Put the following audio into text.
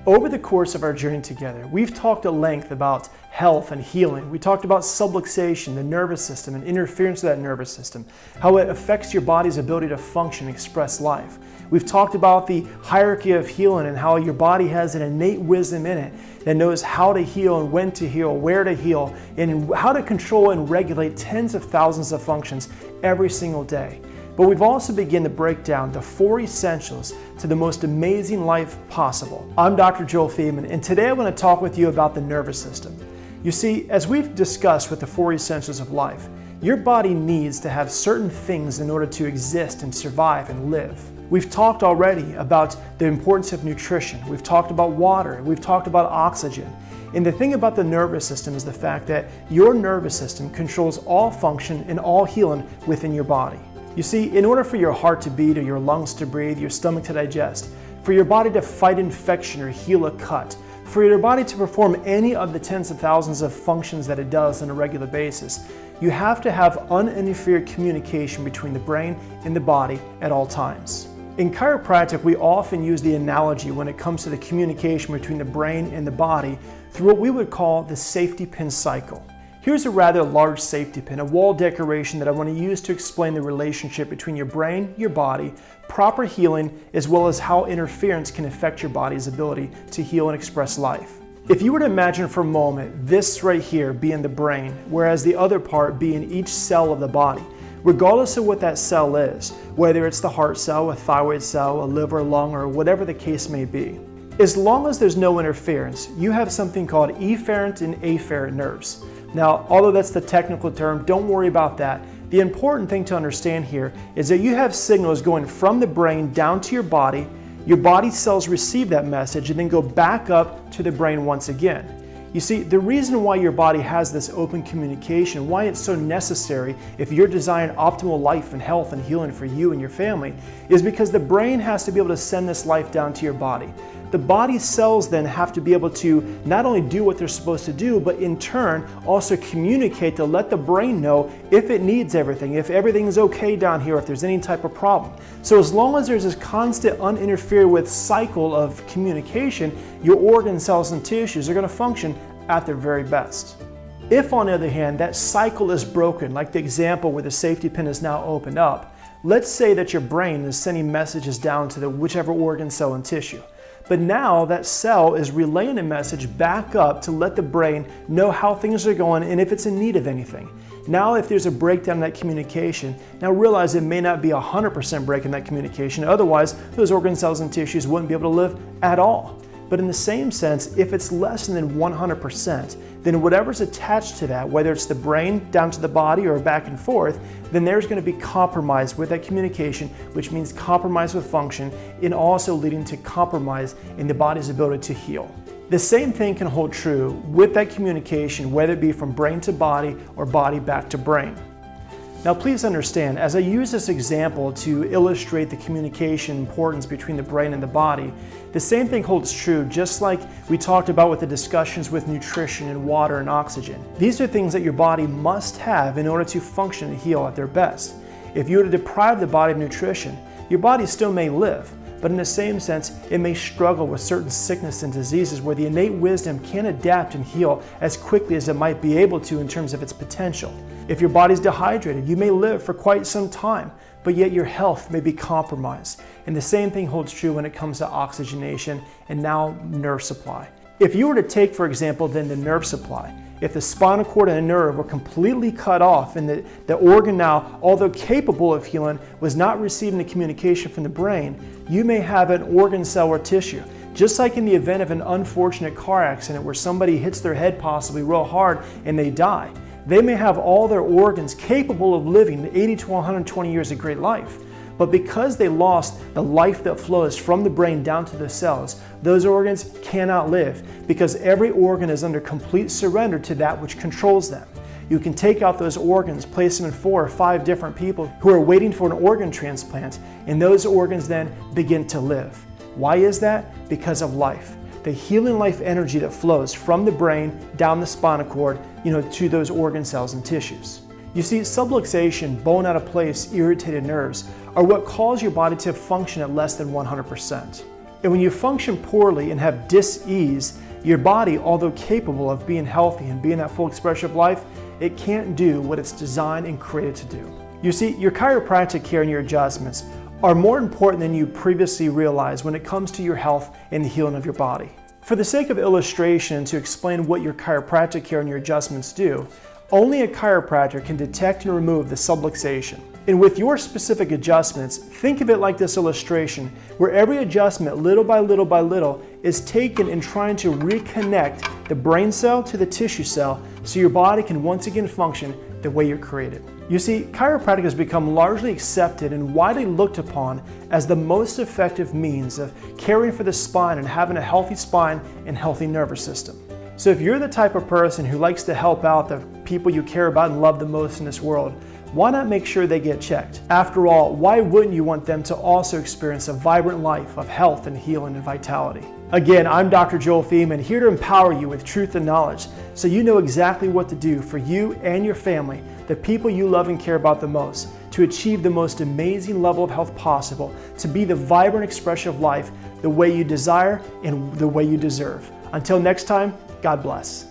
Over the course of our journey together, we've talked at length about health and healing. We talked about subluxation, the nervous system, and interference with that nervous system, how it affects your body's ability to function and express life. We've talked about the hierarchy of healing and how your body has an innate wisdom in it that knows how to heal and when to heal, where to heal, and how to control and regulate tens of thousands of functions every single day. But we've also begun to break down the 4 essentials to the most amazing life possible. I'm Dr. Joel Feeman, and today I want to talk with you about the nervous system. You see, as we've discussed with the 4 essentials of life, your body needs to have certain things in order to exist and survive and live. We've talked already about the importance of nutrition. We've talked about water. We've talked about oxygen. And the thing about the nervous system is the fact that your nervous system controls all function and all healing within your body. You see, in order for your heart to beat or your lungs to breathe, your stomach to digest, for your body to fight infection or heal a cut, for your body to perform any of the tens of thousands of functions that it does on a regular basis, you have to have uninterfered communication between the brain and the body at all times. In chiropractic, we often use the analogy when it comes to the communication between the brain and the body through what we would call the safety pin cycle. Here's a rather large safety pin, a wall decoration that I want to use to explain the relationship between your brain, your body, proper healing, as well as how interference can affect your body's ability to heal and express life. If you were to imagine for a moment this right here being the brain, whereas the other part being each cell of the body, regardless of what that cell is, whether it's the heart cell, a thyroid cell, a liver, lung, or whatever the case may be, as long as there's no interference, you have something called efferent and afferent nerves. Now, although that's the technical term, don't worry about that. The important thing to understand here is that you have signals going from the brain down to your body cells receive that message and then go back up to the brain once again. You see, the reason why your body has this open communication, why it's so necessary if you're designing optimal life and health and healing for you and your family, is because the brain has to be able to send this life down to your body. The body's cells then have to be able to not only do what they're supposed to do, but in turn also communicate to let the brain know if it needs everything, if everything is okay down here, if there's any type of problem. So as long as there's this constant uninterfered with cycle of communication, your organ cells and tissues are going to function at their very best. If, on the other hand, that cycle is broken, like the example where the safety pin is now opened up, let's say that your brain is sending messages down to the whichever organ, cell, and tissue. But now that cell is relaying a message back up to let the brain know how things are going and if it's in need of anything. Now, if there's a breakdown in that communication, now realize it may not be 100% break in that communication. Otherwise, those organ cells and tissues wouldn't be able to live at all. But in the same sense, if it's less than 100%, then whatever's attached to that, whether it's the brain down to the body or back and forth, then there's going to be compromise with that communication, which means compromise with function and also leading to compromise in the body's ability to heal. The same thing can hold true with that communication, whether it be from brain to body or body back to brain. Now please understand, as I use this example to illustrate the communication importance between the brain and the body, the same thing holds true just like we talked about with the discussions with nutrition and water and oxygen. These are things that your body must have in order to function and heal at their best. If you were to deprive the body of nutrition, your body still may live, but in the same sense, it may struggle with certain sickness and diseases where the innate wisdom can't adapt and heal as quickly as it might be able to in terms of its potential. If your body's dehydrated, you may live for quite some time, but yet your health may be compromised. And the same thing holds true when it comes to oxygenation and now nerve supply. If you were to take, for example, then the nerve supply, if the spinal cord and the nerve were completely cut off and the organ now, although capable of healing, was not receiving the communication from the brain, you may have an organ cell or tissue. Just like in the event of an unfortunate car accident where somebody hits their head possibly real hard and they die, they may have all their organs capable of living 80 to 120 years of great life. But because they lost the life that flows from the brain down to the cells, those organs cannot live because every organ is under complete surrender to that which controls them. You can take out those organs, place them in 4 or 5 different people who are waiting for an organ transplant, and those organs then begin to live. Why is that? Because of life. The healing life energy that flows from the brain down the spinal cord, to those organ cells and tissues. You see, subluxation, bone out of place, irritated nerves are what cause your body to function at less than 100%. And when you function poorly and have dis-ease, your body, although capable of being healthy and being that full expression of life, it can't do what it's designed and created to do. You see, your chiropractic care and your adjustments are more important than you previously realized when it comes to your health and the healing of your body. For the sake of illustration, to explain what your chiropractic care and your adjustments do, only a chiropractor can detect and remove the subluxation. And with your specific adjustments, think of it like this illustration, where every adjustment, little by little by little, is taken in trying to reconnect the brain cell to the tissue cell so your body can once again function the way you're created. You see, chiropractic has become largely accepted and widely looked upon as the most effective means of caring for the spine and having a healthy spine and healthy nervous system. So if you're the type of person who likes to help out the people you care about and love the most in this world, why not make sure they get checked? After all, why wouldn't you want them to also experience a vibrant life of health and healing and vitality? Again, I'm Dr. Joel Feeman, here to empower you with truth and knowledge so you know exactly what to do for you and your family, the people you love and care about the most, to achieve the most amazing level of health possible, to be the vibrant expression of life the way you desire and the way you deserve. Until next time, God bless.